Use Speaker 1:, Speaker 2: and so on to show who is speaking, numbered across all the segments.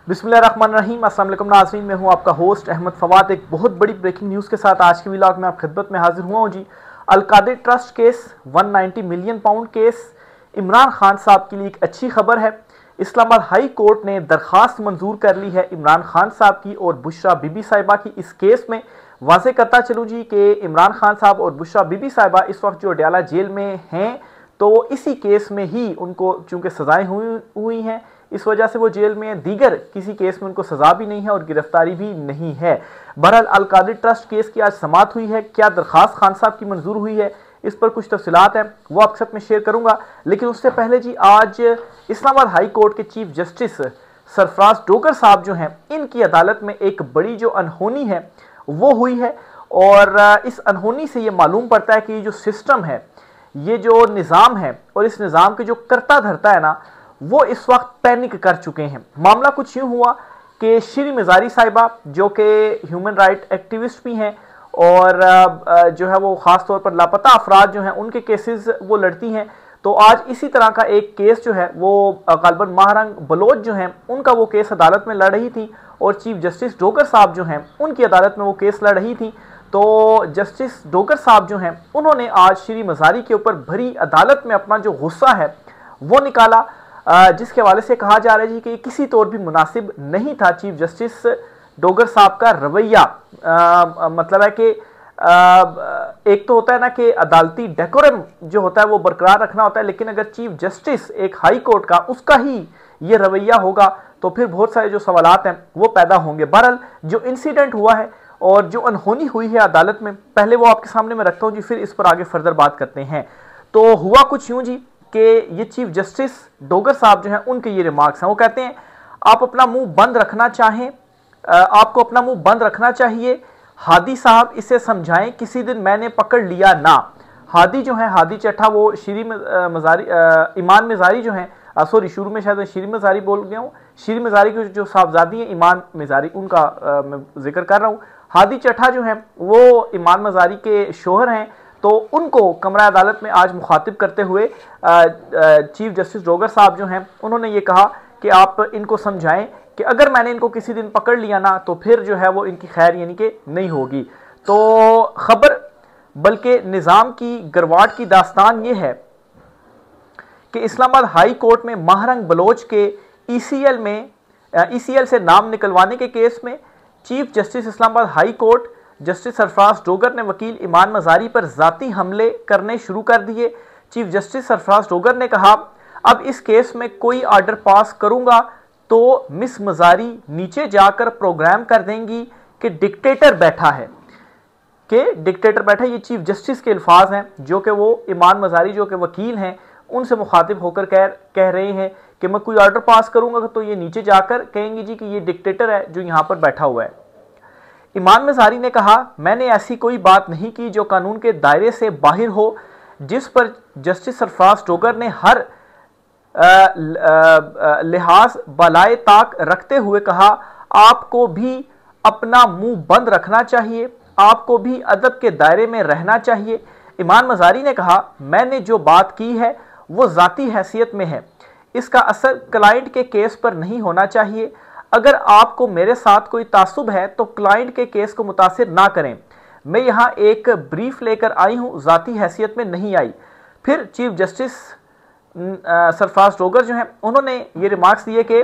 Speaker 1: बिस्मिल्लाहिर्रहमानिर्रहीम। अस्सलाम वालेकुम नाज़रीन, मैं हूं आपका होस्ट अहमद फवाद। एक बहुत बड़ी ब्रेकिंग न्यूज़ के साथ आज के व्लॉग में आप खिदमत में हाजिर हुआ हूं जी। Al Qadir trust case, 190 million pound case, Imran Khan साहब के लिए एक अच्छी खबर है। इस्लामाबाद हाई कोर्ट ने दरखास्त मंजूर कर ली है इमरान खान साहब की और बुशरा बीबी साहिबा की। इस केस में वाज़े करता चलूँ जी कि इमरान खान साहब और बुशरा बीबी साहिबा इस वक्त जो अडयाला जेल में हैं, तो इसी केस में ही उनको चूँकि सज़ाएँ हुई हैं, इस वजह से वो जेल में, दीगर किसी केस में उनको सज़ा भी नहीं है और गिरफ्तारी भी नहीं है। बहरहाल अल-कादिर ट्रस्ट केस की आज समाअत हुई है। क्या दरखास्त खान साहब की मंजूर हुई है, इस पर कुछ तफसीलात हैं, वो आपके साथ में शेयर करूंगा। लेकिन उससे पहले जी, आज इस्लामाबाद हाई कोर्ट के चीफ जस्टिस सरफराज डोगर साहब जो हैं, इनकी अदालत में एक बड़ी जो अनहोनी है वो हुई है। और इस अनहोनी से ये मालूम पड़ता है कि ये जो सिस्टम है, ये जो निज़ाम है और इस निज़ाम के जो करता धरता है ना, वो इस वक्त पैनिक कर चुके हैं। मामला कुछ यूँ हुआ कि श्री मज़ारी साहिबा, जो कि ह्यूमन राइट एक्टिविस्ट भी हैं और जो है वो ख़ास तौर पर लापता अफराद जो हैं उनके केसेस वो लड़ती हैं, तो आज इसी तरह का एक केस जो है वो गालिबन महारंग बलोच जो हैं उनका वो केस अदालत में लड़ रही थी और चीफ जस्टिस डोगर साहब जो हैं उनकी अदालत में वो केस लड़ रही थी। तो जस्टिस डोगर साहब जो हैं उन्होंने आज श्री मज़ारी के ऊपर भरी अदालत में अपना जो गुस्सा है वो निकाला, जिसके हवाले से कहा जा रहा है जी कि किसी तौर भी मुनासिब नहीं था चीफ जस्टिस डोगर साहब का रवैया। मतलब है कि एक तो होता है ना कि अदालती डेकोरम जो होता है वो बरकरार रखना होता है, लेकिन अगर चीफ जस्टिस एक हाई कोर्ट का, उसका ही ये रवैया होगा तो फिर बहुत सारे जो सवालात हैं वो पैदा होंगे। बहरहाल जो इंसिडेंट हुआ है और जो अनहोनी हुई है अदालत में, पहले वो आपके सामने मैं रखता हूँ जी, फिर इस पर आगे फर्दर बात करते हैं। तो हुआ कुछ यूँ जी कि ये चीफ जस्टिस डोगर साहब जो हैं उनके ये रिमार्क्स हैं। वो कहते हैं, आप अपना मुंह बंद रखना चाहें, आपको अपना मुंह बंद रखना चाहिए। हादी साहब इसे समझाएं, किसी दिन मैंने पकड़ लिया ना। हादी जो है, हादी चट्ठा, वो श्री मज़ारी, ईमान मज़ारी जो हैं, सॉरी शुरू में शायद श्री मज़ारी बोल गया हूँ, श्री मज़ारी की जो साहबजादी हैं ईमान मज़ारी, उनका मैं जिक्र कर रहा हूँ। हादी चट्ठा जो हैं वो ईमान मज़ारी के शोहर हैं। तो उनको कमरा अदालत में आज मुखातिब करते हुए चीफ जस्टिस डोगर साहब जो हैं उन्होंने ये कहा कि आप इनको समझाएं कि अगर मैंने इनको किसी दिन पकड़ लिया ना तो फिर जो है वो इनकी खैर यानी कि नहीं होगी। तो खबर, बल्कि निज़ाम की गरवाट की दास्तान ये है कि इस्लामाबाद हाई कोर्ट में महारंग बलोच के ईसीएल से नाम निकलवाने के केस में chief justice Islamabad high court justice Sarfaraz Dogar ने वकील ईमान मज़ारी पर ज़ाती हमले करने शुरू कर दिए। चीफ जस्टिस सरफराज डोगर ने कहा, अब इस केस में कोई ऑर्डर पास करूंगा तो मिस मज़ारी नीचे जाकर प्रोग्राम कर देंगी कि डिक्टेटर बैठा है, ये चीफ जस्टिस के अल्फाज हैं, जो कि वो ईमान मज़ारी जो कि वकील हैं उनसे मुखातिब होकर कह रहे हैं कि मैं कोई ऑर्डर पास करूंगा तो ये नीचे जाकर कहेंगे जी कि ये डिक्टेटर है जो यहाँ पर बैठा हुआ है। ईमान मज़ारी ने कहा, मैंने ऐसी कोई बात नहीं की जो कानून के दायरे से बाहर हो, जिस पर जस्टिस सरफराज डोगर ने हर लिहाज बलाए ताक रखते हुए कहा, आपको भी अपना मुंह बंद रखना चाहिए, आपको भी अदब के दायरे में रहना चाहिए। ईमान मज़ारी ने कहा, मैंने जो बात की है वो ज़ाती हैसियत में है, इसका असर क्लाइंट के केस पर नहीं होना चाहिए। अगर आपको मेरे साथ कोई तासुब है तो क्लाइंट के केस को मुतासिर ना करें। मैं यहाँ एक ब्रीफ लेकर आई हूँ, ज़ाती हैसियत में नहीं आई। फिर चीफ जस्टिस सरफराज डोगर जो हैं उन्होंने ये रिमार्क्स दिए कि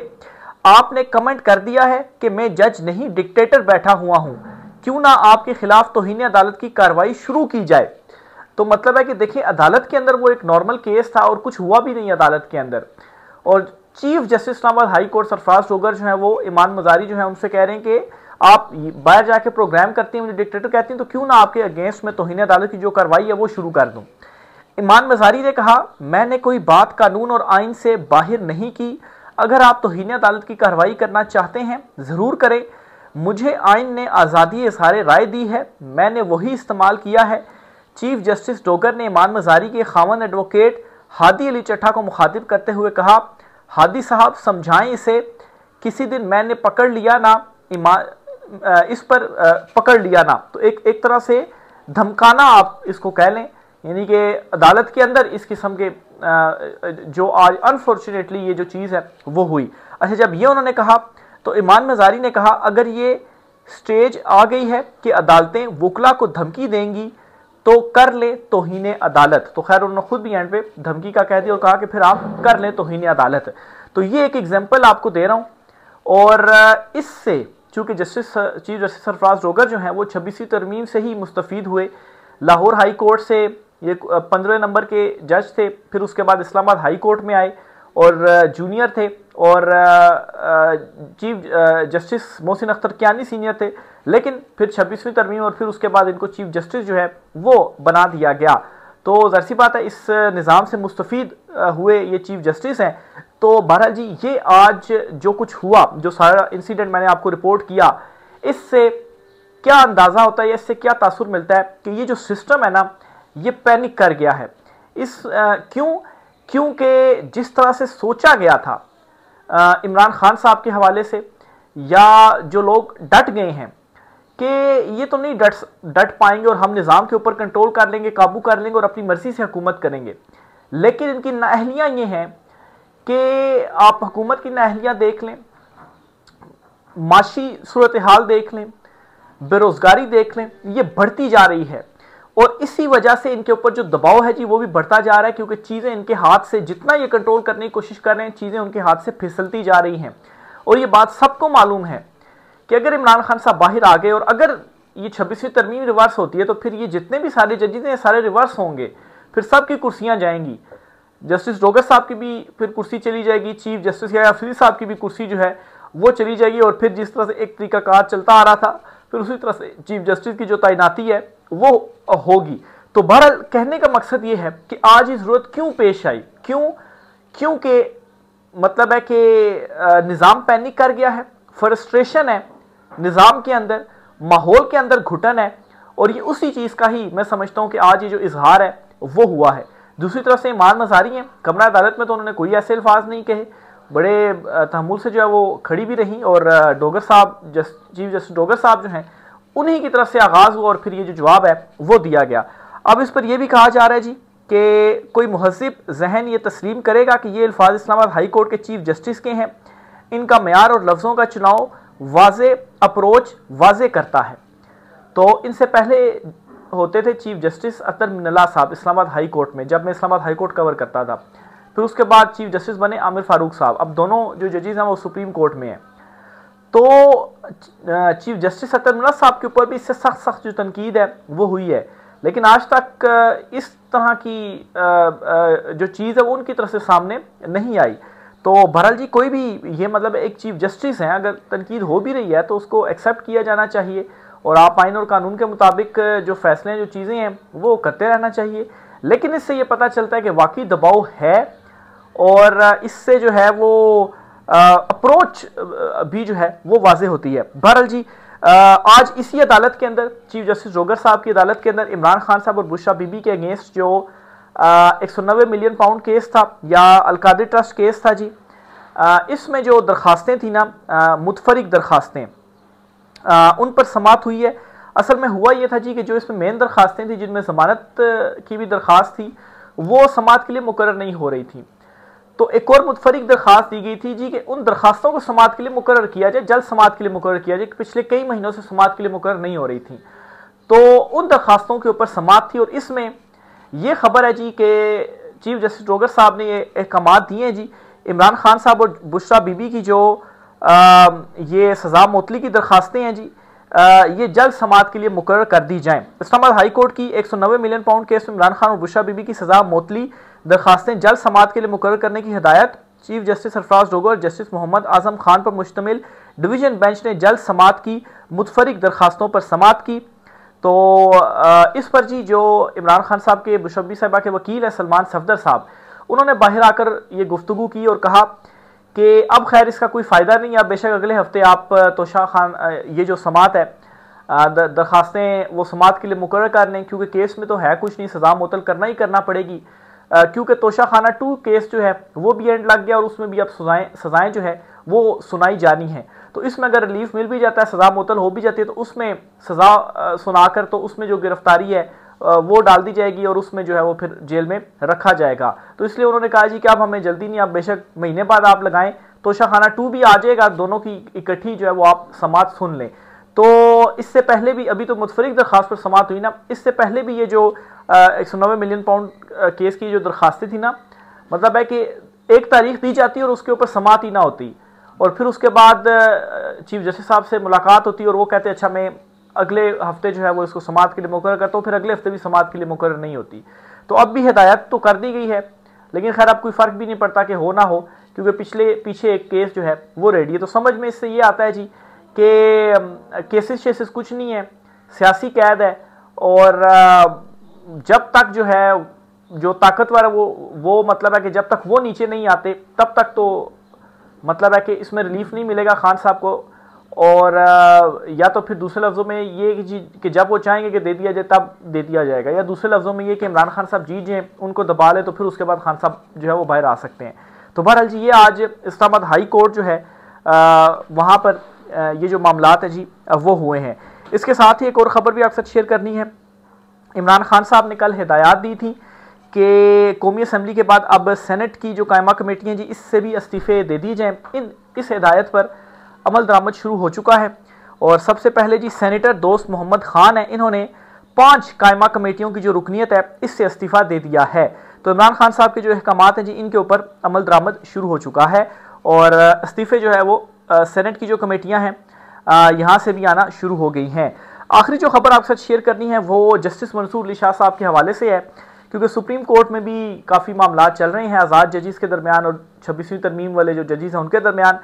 Speaker 1: आपने कमेंट कर दिया है कि मैं जज नहीं डिक्टेटर बैठा हुआ हूँ, क्यों ना आपके खिलाफ तौहीन अदालत की कार्रवाई शुरू की जाए। तो मतलब है कि देखिए, अदालत के अंदर वो एक नॉर्मल केस था और कुछ हुआ भी नहीं अदालत के अंदर, और chief justice Islamabad high court Sarfaraz Dogar जो है वो ईमान मज़ारी जो है उनसे कह रहे हैं कि आप बाहर जाके प्रोग्राम करती हैं, मुझे डिक्टेटर कहती हैं, तो क्यों ना आपके अगेंस्ट में तौहीन अदालत की जो कार्रवाई है वो शुरू कर दूं। ईमान मज़ारी ने कहा, मैंने कोई बात कानून और आइन से बाहर नहीं की, अगर आप तौहीन अदालत की कार्रवाई करना चाहते हैं ज़रूर करें, मुझे आइन ने आज़ादी इज़हार राय दी है, मैंने वही इस्तेमाल किया है। चीफ जस्टिस डोगर ने ईमान मज़ारी के खावन एडवोकेट हादी अली चट्ठा को मुखातिब करते हुए कहा, हादी साहब समझाएं इसे, किसी दिन मैंने पकड़ लिया ना, इस पर पकड़ लिया ना। तो एक तरह से धमकाना आप इसको कह लें, यानी कि अदालत के अंदर इस किस्म के जो आज अनफॉर्चुनेटली ये जो चीज़ है वो हुई। अच्छा, जब ये उन्होंने कहा तो इमाम मजारी ने कहा अगर ये स्टेज आ गई है कि अदालतें वकला को धमकी देंगी तो कर ले तौहीन अदालत, तो खैर उन्होंने खुद भी एंड पे धमकी का कह दिया और कहा कि फिर आप कर ले तौहीन अदालत। तो ये एक एग्जाम्पल आपको दे रहा हूं। और इससे चूंकि चीफ जस्टिस सरफराज डोगर जो हैं वो 26वीं तरमीम से ही मुस्तफीद हुए, लाहौर हाई कोर्ट से ये 15वें नंबर के जज थे, फिर उसके बाद इस्लामाबाद हाई कोर्ट में आए और जूनियर थे, और chief justice Mohsin Akhtar Kiani senior थे, लेकिन फिर 26वीं तरमीम और फिर उसके बाद इनको चीफ जस्टिस जो है वो बना दिया गया। तो ज़ाहिर सी बात है इस निज़ाम से मुस्तफीद हुए ये चीफ जस्टिस हैं। तो बहरहाल जी ये आज जो कुछ हुआ, जो सारा इंसिडेंट मैंने आपको रिपोर्ट किया, इससे क्या अंदाज़ा होता है या इससे क्या तासुर मिलता है कि ये जो सिस्टम है ना ये पैनिक कर गया है। क्योंकि जिस तरह से सोचा गया था इमरान खान साहब के हवाले से, या जो लोग डट गए हैं कि ये तो नहीं डट पाएंगे और हम निज़ाम के ऊपर कंट्रोल कर लेंगे, काबू कर लेंगे और अपनी मर्जी से हुकूमत करेंगे, लेकिन इनकी नाअहलियाँ ये हैं कि आप हुकूमत की नाअहलियाँ देख लें, माशी सूरत हाल देख लें, बेरोज़गारी देख लें, ये बढ़ती जा रही है। और इसी वजह से इनके ऊपर जो दबाव है जी वो भी बढ़ता जा रहा है, क्योंकि चीज़ें इनके हाथ से, जितना ये कंट्रोल करने की कोशिश कर रहे हैं, चीज़ें उनके हाथ से फिसलती जा रही हैं। और ये बात सबको मालूम है कि अगर इमरान खान साहब बाहर आ गए और अगर ये 26वीं तरमीम रिवर्स होती है तो फिर ये जितने भी सारे जजेस हैं सारे रिवर्स होंगे, फिर सबकी कुर्सियाँ जाएंगी। जस्टिस डोगर साहब की भी फिर कुर्सी चली जाएगी, चीफ जस्टिस या अफसरी साहब की भी कुर्सी जो है वो चली जाएगी, और फिर जिस तरह से एक तरीकाकार चलता आ रहा था फिर उसी तरह से चीफ जस्टिस की जो तैनाती है वो होगी। तो बहरहाल कहने का मकसद ये है कि आज ये ज़रूरत क्यों पेश आई, क्योंकि मतलब है कि निज़ाम पैनिक कर गया है, फ्रस्ट्रेशन है निज़ाम के अंदर, माहौल के अंदर घुटन है, और ये उसी चीज़ का ही मैं समझता हूँ कि आज ये जो इजहार है वो हुआ है। दूसरी तरफ से इमाम मजारी हैं, कमरा अदालत में तो उन्होंने कोई ऐसे अल्फाज नहीं कहे, बड़े तहम्मुल से जो है वो खड़ी भी रहीं, और डोगर साहब चीफ जस्टिस डोगर साहब जो हैं उन्हीं की तरफ से आगाज़ हुआ और फिर ये जो जवाब है वो दिया गया। अब इस पर यह भी कहा जा रहा है जी कि कोई मुहज़्ज़िब जहन ये तस्लीम करेगा कि ये अल्फाज इस्लामाबाद हाई कोर्ट के चीफ जस्टिस के हैं, इनका मयार और लफ्ज़ों का चुनाव वाज़े अप्रोच वाज़े करता है। तो इनसे पहले होते थे चीफ जस्टिस अतर मिनल्ला साहब इस्लामाबाद हाई कोर्ट में, जब मैं इस्लामाबाद हाई कोर्ट कवर करता था, फिर उसके बाद चीफ जस्टिस बने आमिर फारूक साहब। अब दोनों जो जजेस हैं वो सुप्रीम कोर्ट में हैं। तो चीफ जस्टिस अतर मिनल्ला साहब के ऊपर भी इससे सख्त जो तनकीद है वो हुई है, लेकिन आज तक इस तरह की जो चीज़ है वो उनकी तरफ से सामने नहीं आई। तो बहरहाल जी कोई भी ये मतलब एक चीफ जस्टिस हैं, अगर तनकीद हो भी रही है तो उसको एक्सेप्ट किया जाना चाहिए, और आप आइन और कानून के मुताबिक जो फैसले जो चीज़ें हैं वो करते रहना चाहिए। लेकिन इससे ये पता चलता है कि वाकई दबाव है, और इससे जो है वो अप्रोच भी जो है वो वाजे होती है। बहरहाल जी आज इसी अदालत के अंदर, चीफ जस्टिस डोगर साहब की अदालत के अंदर, इमरान खान साहब और बुशरा बीबी के अगेंस्ट जो 190 मिलियन पाउंड केस था या अलकादिर ट्रस्ट केस था जी, इसमें जो दरखास्तें थी ना, मुतफरिक दरखास्तें, उन पर समाअत हुई है। असल में हुआ यह था जी कि जो इसमें मेन दरखास्तें थी, जिनमें ज़मानत की भी दरख्वास्त थी, वो समाअत के लिए मुकर्रर नहीं हो रही थी। तो एक और मुतफरिक दरख्वास्त दी गई थी जी कि उन दरखास्तों को समाअत के लिए मुकर्रर किया जाए, जल्द समाअत के लिए मुकर्रर किया जाए, पिछले कई महीनों से समाअत के लिए मुकर्रर नहीं हो रही थी। तो उन दरखास्तों के ऊपर समाअत थी, और इसमें यह खबर है जी कि चीफ जस्टिस डोगर साहब ने ये अहकामात दिए हैं जी, इमरान खान साहब और बुशरा बीबी की जो ये सज़ा मोतली की दरखास्तें हैं जी, ये जल्द समाअत के लिए मुकर्रर कर दी जाएं। इस्लामाबाद हाई कोर्ट की 190 मिलियन पाउंड केस में इमरान खान और बुशरा बीबी की सज़ा मोतली दरखास्तें जल्द समाअत के लिए मुकर्रर करने की हिदायत चीफ जस्टिस सरफराज डोगर और जस्टिस मोहम्मद आजम खान पर मुश्तमिल डिवीजन बेंच ने जल्द समाअत की मुतफरिक दरखास्तों पर समाअत की। तो इस पर जी जो इमरान खान साहब के बुशरा बीबी साहिबा के वकील है सलमान सफदर साहब, उन्होंने बाहर आकर ये गुफ्तगू की और कहा कि अब खैर इसका कोई फ़ायदा नहीं है, बेशक अगले हफ्ते आप तोशा खान ये जो समाअत है दरखास्तें वो समाअत के लिए मुकर्रर कर लें, क्योंकि केस में तो है कुछ नहीं, सज़ा मुअत्तल करना ही करना पड़ेगी, क्योंकि तोशा खाना 2 केस जो है वो भी एंड लग गया और उसमें भी अब सज़ाएँ जो है वो सुनाई जानी है। तो इसमें अगर रिलीफ मिल भी जाता है, सज़ा मुअत्तल हो भी जाती है, तो उसमें सज़ा सुनाकर तो उसमें जो गिरफ्तारी है वो डाल दी जाएगी और उसमें जो है वो फिर जेल में रखा जाएगा। तो इसलिए उन्होंने कहा जी कि अब हमें जल्दी नहीं, आप बेशक महीने बाद आप लगाएं, तोशाखाना 2 भी आ जाएगा, दोनों की इकट्ठी जो है वो आप समात सुन लें। तो इससे पहले भी, अभी तो मुतफरिक दरखास्त पर समात हुई ना, इससे पहले भी ये जो 190 मिलियन पाउंड केस की जो दरखास्तें थी ना, मतलब है कि एक तारीख दी जाती और उसके ऊपर समात ही ना होती, और फिर उसके बाद चीफ जस्टिस साहब से मुलाकात होती और वो कहते अच्छा मैं अगले हफ्ते जो है वो इसको समात के लिए मुकर्रर करता हूँ, फिर अगले हफ्ते भी समात के लिए मुकर्रर नहीं होती। तो अब भी हिदायत तो कर दी गई है, लेकिन खैर अब कोई फ़र्क भी नहीं पड़ता कि हो ना हो, क्योंकि पीछे एक केस जो है वो रेडी है। तो समझ में इससे ये आता है जी कि केसेस कुछ नहीं है, सियासी कैद है, और जब तक जो है जो ताकतवर है वो मतलब है कि जब तक वो नीचे नहीं आते तब तक तो मतलब है कि इसमें रिलीफ नहीं मिलेगा खान साहब को। और या तो फिर दूसरे लफ्ज़ों में ये कि जब वो चाहेंगे कि दे दिया जाए तब दे दिया जाएगा, या दूसरे लफ्ज़ों में ये कि इमरान खान साहब जीत जाएँ, उनको दबा ले, तो फिर उसके बाद खान साहब जो है वो बाहर आ सकते हैं। तो बहरहाल जी ये आज इस्लामाबाद हाई कोर्ट जो है वहाँ पर ये जो मामलात है जी वो हुए हैं। इसके साथ ही एक और ख़बर भी आपके साथ शेयर करनी है। इमरान खान साहब ने कल हिदायत दी थी कि कौमी असम्बली के बाद अब सेनेट की जो कायमा कमेटियाँ जी इससे भी इस्तीफ़े दे दी जाएँ। इस हिदायत पर अमल दरामद शुरू हो चुका है, और सबसे पहले जी सेनेटर दोस्त मोहम्मद खान है, इन्होंने 5 कायमा कमेटियों की जो रुकनीत है इससे इस्तीफ़ा दे दिया है। तो इमरान खान साहब के जो अहकामात हैं जी इनके ऊपर अमल दरामद शुरू हो चुका है, और इस्तीफ़े जो है वो सेनेट की जो कमेटियाँ हैं यहाँ से भी आना शुरू हो गई हैं। आखिरी जो खबर आपके साथ शेयर करनी है वो जस्टिस मंसूर अली शाह साहब के हवाले से है, क्योंकि सुप्रीम कोर्ट में भी काफ़ी मामला चल रहे हैं आज़ाद जजेस के दरमियान और 26वीं तरमीम वाले जो जजेस हैं उनके दरमियान।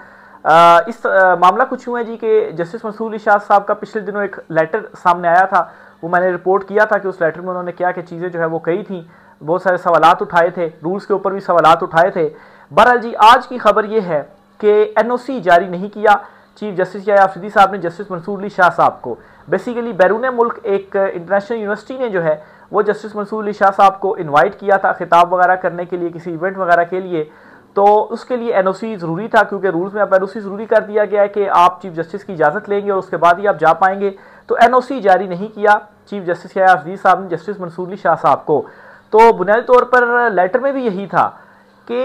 Speaker 1: इस मामला कुछ हुआ है जी कि जस्टिस मंसूर अली शाह साहब का पिछले दिनों एक लेटर सामने आया था, वो मैंने रिपोर्ट किया था कि उस लेटर में उन्होंने क्या क्या चीज़ें जो है वो कही थी, बहुत सारे सवालात उठाए थे, रूल्स के ऊपर भी सवालात उठाए थे। बहरहाल जी आज की खबर ये है कि NOC जारी नहीं किया चीफ जस्टिस या अफरीदी साहब ने जस्टिस मंसूर अली शाह साहब को। बेसिकली बैरून मुल्क एक इंटरनेशनल यूनिवर्सिटी ने जो है वो जस्टिस मंसूर अली शाह साहब को इनवाइट किया था खिताब वगैरह करने के लिए, किसी इवेंट वगैरह के लिए। तो उसके लिए NOC ज़रूरी था, क्योंकि रूल्स में अब NOC ज़रूरी कर दिया गया है कि आप चीफ जस्टिस की इजाज़त लेंगे और उसके बाद ही आप जा पाएंगे। तो NOC जारी नहीं किया चीफ जस्टिस या अफरीदी साहब ने जस्टिस मंसूर अली शाह साहब को। तो बुनियादी तौर पर लेटर में भी यही था कि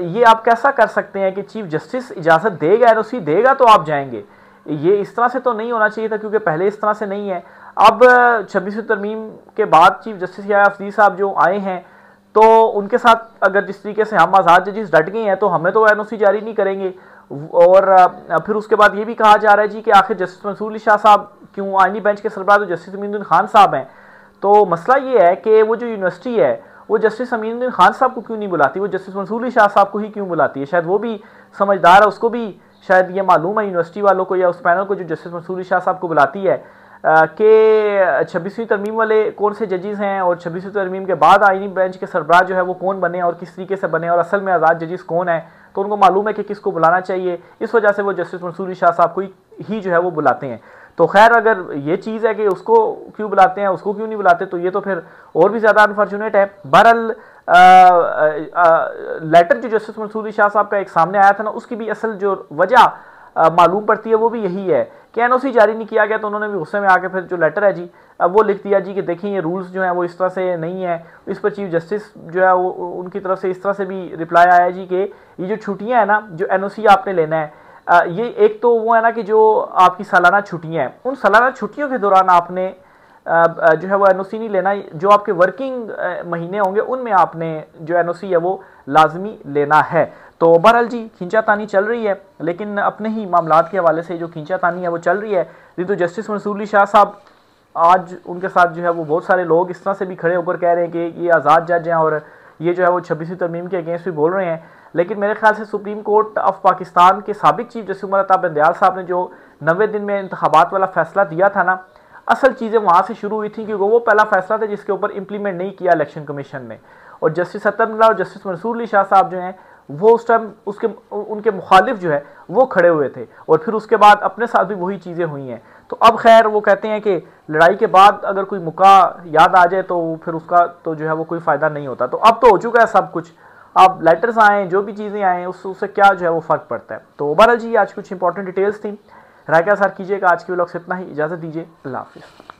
Speaker 1: ये आप कैसा कर सकते हैं कि चीफ जस्टिस इजाज़त देगा, NOC देगा तो आप जाएंगे। ये इस तरह से तो नहीं होना चाहिए था, क्योंकि पहले इस तरह से नहीं है। अब 26वीं तरमीम के बाद चीफ जस्टिस या अफरीदी साहब जो आए हैं, तो उनके साथ अगर जिस तरीके से हम आज़ाद जजेस डट गए हैं तो हमें तो NOC जारी नहीं करेंगे। और फिर उसके बाद ये भी कहा जा रहा है जी कि आखिर जस्टिस मंसूर अली शाह साहब क्यों आईनी बेंच के सरबराह तो जस्टिस अमीनुद्दीन खान साहब हैं। तो मसला ये है कि वो जो यूनिवर्सिटी है वो जस्टिस अमीनुद्दीन खान साहब को क्यों नहीं बुलाती, वो जस्टिस मंसूर अली शाह साहब को ही क्यों बुलाती है। शायद वो भी समझदार है, उसको भी शायद ये मालूम है यूनिवर्सिटी वालों को या उस पैनल को जो जस्टिस मंसूर अली शाह साहब को बुलाती है कि 26वीं तरमीम वाले कौन से जजेस हैं और 26वीं तरमीम के बाद आईनी बेंच के सरबराह जो है वो कौन बने और किस तरीके से बने और असल में आज़ाद जजेस कौन है, तो उनको मालूम है कि किसको बुलाना चाहिए। इस वजह से वो जस्टिस मंसूर अली शाह साहब को ही जो है वो बुलाते हैं। तो खैर अगर ये चीज़ है कि उसको क्यों बुलाते हैं, उसको क्यों नहीं बुलाते, तो ये तो फिर और भी ज़्यादा अनफॉर्चुनेट है। बहरहाल लेटर जो जस्टिस मंसूर अली शाह साहब का एक सामने आया था ना, उसकी भी असल जो वजह मालूम पड़ती है वो भी यही है कि NOC जारी नहीं किया गया। तो उन्होंने भी गुस्से में आके फिर जो लेटर है जी वो लिख दिया जी कि देखिए ये रूल्स जो हैं वो इस तरह से नहीं है। इस पर चीफ जस्टिस जो है वो उनकी तरफ से इस तरह से भी रिप्लाई आया जी कि ये जो छुट्टियां हैं ना जो NOC आपने लेना है, ये एक तो वो है ना कि जो आपकी सालाना छुट्टियां हैं, उन सालाना छुट्टियों के दौरान आपने जो है वो NOC नहीं लेना। जो आपके वर्किंग महीने होंगे उनमें आपने जो NOC है वो लाजमी लेना है। तो बहरहाल जी खींचातानी चल रही है, लेकिन अपने ही मामलात के हवाले से जो खींचातानी है वो चल रही है। तो जस्टिस मंसूर अली शाह साहब आज उनके साथ जो है वो बहुत सारे लोग इस तरह से भी खड़े होकर कह रहे हैं कि ये आज़ाद जज हैं और ये जो है वो 26वीं तरमीम के अगेंस्ट भी बोल रहे हैं। लेकिन मेरे ख्याल से सुप्रीम कोर्ट ऑफ पाकिस्तान के साबिक चीफ जस्टिस उमर अता बंदयाल साहब ने जो 90 दिन में इंतखाबात वाला फैसला दिया था ना, असल चीज़ें वहाँ से शुरू हुई थी, क्योंकि वो पहला फैसला था जिसके ऊपर इंप्लीमेंट नहीं किया इलेक्शन कमीशन ने। और जस्टिस अतरमुल्लाह और जस्टिस मंसूर अली शाह साहब जो हैं वो उस टाइम उनके मुखालिफ जो है वो खड़े हुए थे, और फिर उसके बाद अपने साथ भी वही चीज़ें हुई हैं। तो अब खैर वो कहते हैं कि लड़ाई के बाद अगर कोई मौका याद आ जाए तो फिर उसका तो जो है वो कोई फ़ायदा नहीं होता। तो अब तो हो चुका है सब कुछ, अब लेटर्स आए, जो भी चीज़ें आए उससे क्या जो है वो फ़र्क पड़ता है। तो बहरहाल जी आज कुछ इंपॉर्टेंट डिटेल्स थी, राय का साथ कीजिएगा। आज के व्लॉग से इतना ही, इजाज़त दीजिए, अल्लाह हाफिज़।